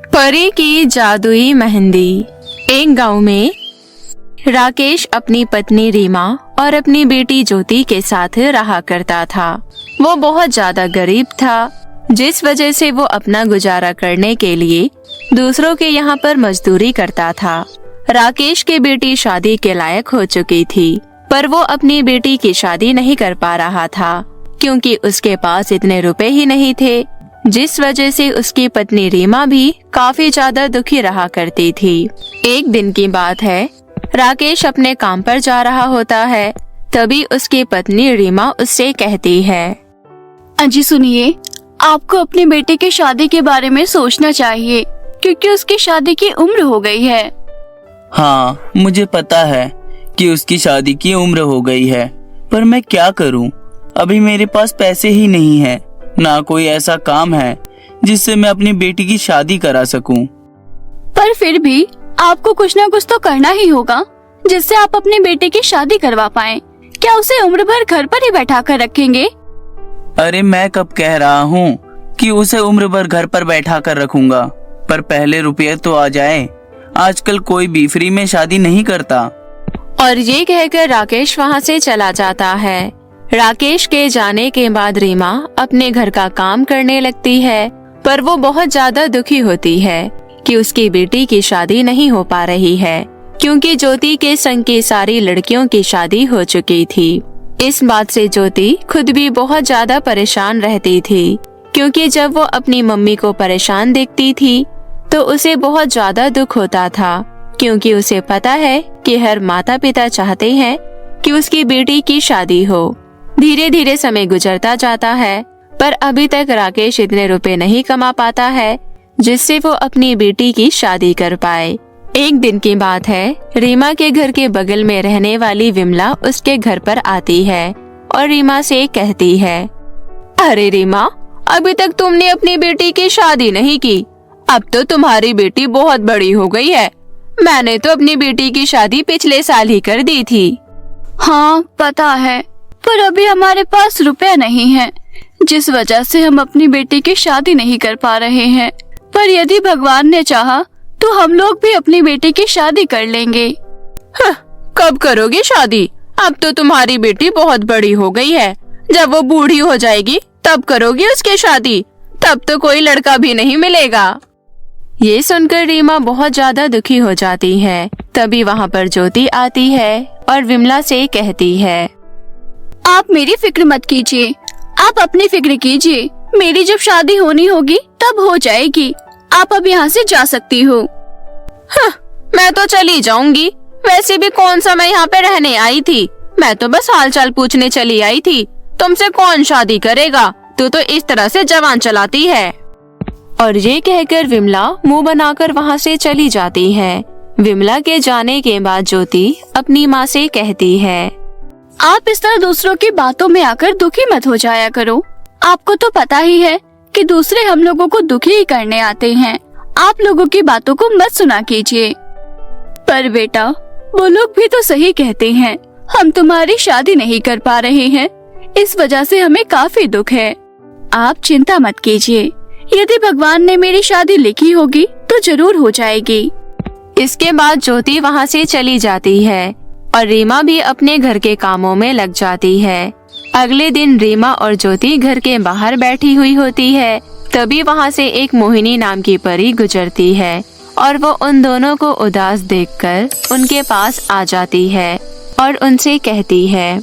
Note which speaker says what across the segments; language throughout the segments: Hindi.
Speaker 1: परी की जादुई मेहंदी। एक गांव में राकेश अपनी पत्नी रीमा और अपनी बेटी ज्योति के साथ रहा करता था। वो बहुत ज्यादा गरीब था, जिस वजह से वो अपना गुजारा करने के लिए दूसरों के यहाँ पर मजदूरी करता था। राकेश की बेटी शादी के लायक हो चुकी थी, पर वो अपनी बेटी की शादी नहीं कर पा रहा था क्योंकि उसके पास इतने रुपए ही नहीं थे, जिस वजह से उसकी पत्नी रीमा भी काफी ज्यादा दुखी रहा करती थी। एक दिन की बात है, राकेश अपने काम पर जा रहा होता है, तभी उसकी पत्नी रीमा उससे कहती है,
Speaker 2: अजी सुनिए, आपको अपनी बेटी की शादी के बारे में सोचना चाहिए क्योंकि उसकी शादी की उम्र हो गई है।
Speaker 3: हाँ, मुझे पता है कि उसकी शादी की उम्र हो गई है, पर मैं क्या करूं? अभी मेरे पास पैसे ही नहीं है, ना कोई ऐसा काम है जिससे मैं अपनी बेटी की शादी करा सकूं।
Speaker 2: पर फिर भी आपको कुछ ना कुछ तो करना ही होगा जिससे आप अपनी बेटी की शादी करवा पाएं। क्या उसे उम्र भर घर पर ही बैठा कर रखेंगे?
Speaker 3: अरे मैं कब कह रहा हूँ कि उसे उम्र भर घर पर बैठा कर रखूंगा, पर पहले रुपये तो आ जाए। आजकल कोई भी फ्री में शादी नहीं करता।
Speaker 1: और ये कहकर राकेश वहाँ से चला जाता है। राकेश के जाने के बाद रीमा अपने घर का काम करने लगती है, पर वो बहुत ज्यादा दुखी होती है कि उसकी बेटी की शादी नहीं हो पा रही है क्योंकि ज्योति के संग की सारी लड़कियों की शादी हो चुकी थी। इस बात से ज्योति खुद भी बहुत ज्यादा परेशान रहती थी क्योंकि जब वो अपनी मम्मी को परेशान देखती थी तो उसे बहुत ज्यादा दुख होता था क्योंकि उसे पता है कि हर माता पिता चाहते हैं कि उसकी बेटी की शादी हो। धीरे धीरे समय गुजरता जाता है, पर अभी तक राकेश इतने रुपए नहीं कमा पाता है जिससे वो अपनी बेटी की शादी कर पाए। एक दिन की बात है, रीमा के घर के बगल में रहने वाली विमला उसके घर पर आती है और रीमा से कहती है, अरे रीमा, अभी तक तुमने अपनी बेटी की शादी नहीं की। अब तो तुम्हारी बेटी बहुत बड़ी हो गई है। मैंने तो अपनी बेटी की शादी पिछले साल ही कर दी थी।
Speaker 2: हाँ पता है, पर अभी हमारे पास रुपया नहीं है, जिस वजह से हम अपनी बेटी की शादी नहीं कर पा रहे हैं। पर यदि भगवान ने चाहा तो हम लोग भी अपनी बेटी की शादी कर लेंगे।
Speaker 1: कब करोगे शादी? अब तो तुम्हारी बेटी बहुत बड़ी हो गई है। जब वो बूढ़ी हो जाएगी तब करोगी उसकी शादी। तब तो कोई लड़का भी नहीं मिलेगा। ये सुनकर रीमा बहुत ज्यादा दुखी हो जाती है। तभी वहाँ पर ज्योति आती है और विमला से कहती है,
Speaker 2: आप मेरी फिक्र मत कीजिए, आप अपनी फिक्र कीजिए। मेरी जब शादी होनी होगी तब हो जाएगी। आप अब यहाँ से जा सकती हो।
Speaker 1: मैं तो चली जाऊंगी। वैसे भी कौन सा मैं यहाँ पे रहने आई थी? मैं तो बस हालचाल पूछने चली आई थी। तुमसे कौन शादी करेगा? तू तो इस तरह से जवान चलाती है। और ये कहकर विमला मुंह बनाकर वहाँ से चली जाती है। विमला के जाने के बाद ज्योति अपनी माँ से कहती है,
Speaker 2: आप इस तरह दूसरों की बातों में आकर दुखी मत हो जाया करो। आपको तो पता ही है कि दूसरे हम लोगों को दुखी ही करने आते हैं। आप लोगों की बातों को मत सुना कीजिए। पर बेटा, वो लोग भी तो सही कहते हैं। हम तुम्हारी शादी नहीं कर पा रहे हैं, इस वजह से हमें काफी दुख है। आप चिंता मत कीजिए, यदि भगवान ने मेरी शादी लिखी होगी तो जरूर हो जाएगी।
Speaker 1: इसके बाद ज्योति वहाँ से चली जाती है और रीमा भी अपने घर के कामों में लग जाती है। अगले दिन रीमा और ज्योति घर के बाहर बैठी हुई होती है। तभी वहाँ से एक मोहिनी नाम की परी गुजरती है और वो उन दोनों को उदास देखकर उनके पास आ जाती है और उनसे कहती है,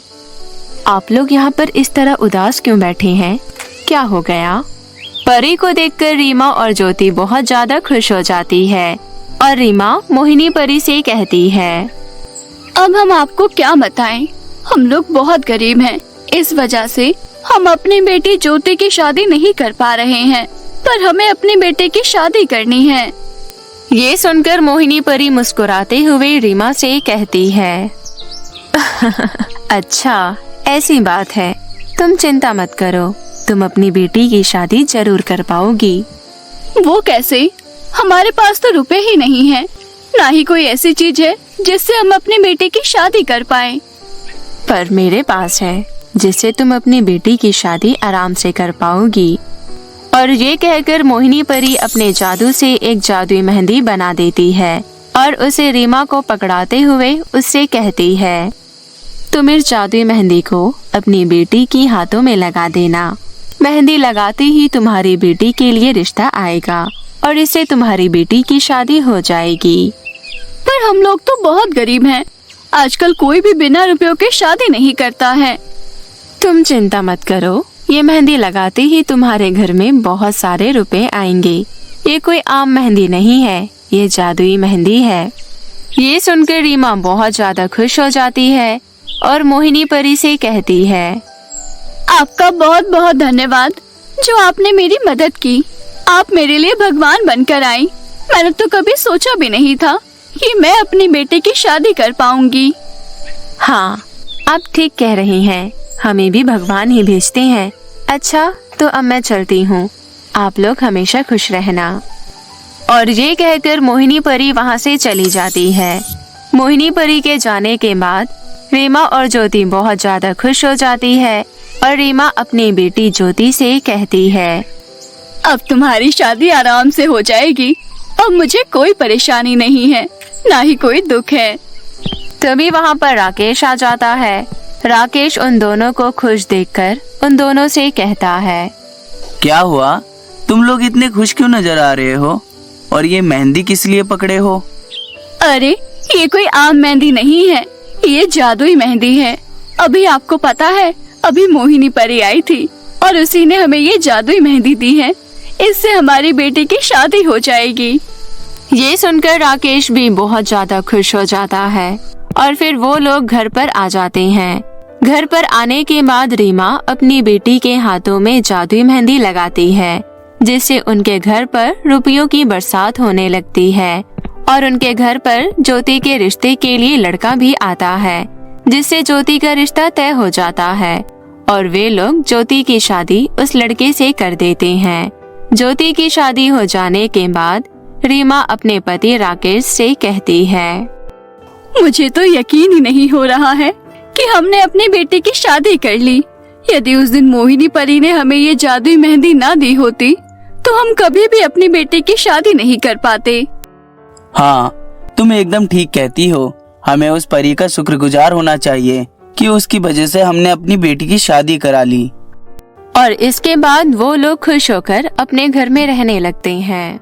Speaker 1: आप लोग यहाँ पर इस तरह उदास क्यों बैठे हैं? क्या हो गया? परी को देखकर रीमा और ज्योति बहुत ज्यादा खुश हो जाती है और रीमा मोहिनी परी से कहती है,
Speaker 2: अब हम आपको क्या बताएं? हम लोग बहुत गरीब हैं, इस वजह से हम अपनी बेटी ज्योति की शादी नहीं कर पा रहे हैं, पर हमें अपनी बेटे की शादी करनी है।
Speaker 1: ये सुनकर मोहिनी परी मुस्कुराते हुए रीमा से कहती है, अच्छा ऐसी बात है, तुम चिंता मत करो, तुम अपनी बेटी की शादी जरूर कर पाओगी।
Speaker 2: वो कैसे? हमारे पास तो रुपए ही नहीं है, ना ही कोई ऐसी चीज है जिससे हम अपनी बेटी की शादी कर पाएं।
Speaker 1: पर मेरे पास है, जिससे तुम अपनी बेटी की शादी आराम से कर पाओगी। और ये कहकर मोहिनी परी अपने जादू से एक जादुई मेहंदी बना देती है और उसे रीमा को पकड़ाते हुए उससे कहती है, तुम इस जादुई मेहंदी को अपनी बेटी की हाथों में लगा देना। मेहंदी लगाते ही तुम्हारी बेटी के लिए रिश्ता आएगा और इससे तुम्हारी बेटी की शादी हो जाएगी।
Speaker 2: पर हम लोग तो बहुत गरीब हैं। आजकल कोई भी बिना रुपयों के शादी नहीं करता है।
Speaker 1: तुम चिंता मत करो, ये मेहंदी लगाते ही तुम्हारे घर में बहुत सारे रुपए आएंगे। ये कोई आम मेहंदी नहीं है, ये जादुई मेहंदी है। ये सुनकर रीमा बहुत ज्यादा खुश हो जाती है और मोहिनी परी से कहती है,
Speaker 2: आपका बहुत बहुत धन्यवाद जो आपने मेरी मदद की। आप मेरे लिए भगवान बनकर आई। मैंने तो कभी सोचा भी नहीं था कि मैं अपनी बेटी की शादी कर पाऊंगी।
Speaker 1: हाँ, आप ठीक कह रही हैं, हमें भी भगवान ही भेजते हैं। अच्छा, तो अब मैं चलती हूँ। आप लोग हमेशा खुश रहना। और ये कहकर मोहिनी परी वहाँ से चली जाती है। मोहिनी परी के जाने के बाद रीमा और ज्योति बहुत ज्यादा खुश हो जाती है और रीमा अपनी बेटी ज्योति से कहती है,
Speaker 2: अब तुम्हारी शादी आराम से हो जाएगी। अब मुझे कोई परेशानी नहीं है, ना ही कोई दुख है।
Speaker 1: तभी वहाँ पर राकेश आ जाता है। राकेश उन दोनों को खुश देखकर उन दोनों से कहता है,
Speaker 3: क्या हुआ, तुम लोग इतने खुश क्यों नजर आ रहे हो? और ये मेहंदी किस लिए पकड़े हो?
Speaker 2: अरे ये कोई आम मेहंदी नहीं है, ये जादुई मेहंदी है। अभी आपको पता है, अभी मोहिनी परी आई थी और उसी ने हमें ये जादुई मेहंदी दी है। इससे हमारी बेटी की शादी हो जाएगी।
Speaker 1: ये सुनकर राकेश भी बहुत ज्यादा खुश हो जाता है और फिर वो लोग घर पर आ जाते हैं। घर पर आने के बाद रीमा अपनी बेटी के हाथों में जादुई मेहंदी लगाती है, जिससे उनके घर पर रुपयों की बरसात होने लगती है और उनके घर पर ज्योति के रिश्ते के लिए लड़का भी आता है, जिससे ज्योति का रिश्ता तय हो जाता है और वे लोग ज्योति की शादी उस लड़के से कर देते हैं। ज्योति की शादी हो जाने के बाद रीमा अपने पति राकेश से कहती है,
Speaker 2: मुझे तो यकीन ही नहीं हो रहा है कि हमने अपनी बेटी की शादी कर ली। यदि उस दिन मोहिनी परी ने हमें ये जादुई मेहंदी ना दी होती तो हम कभी भी अपनी बेटी की शादी नहीं कर पाते।
Speaker 3: हाँ, तुम एकदम ठीक कहती हो। हमें उस परी का शुक्रगुजार होना चाहिए कि उसकी वजह से हमने अपनी बेटी की शादी करा ली।
Speaker 1: और इसके बाद वो लोग खुश होकर अपने घर में रहने लगते हैं।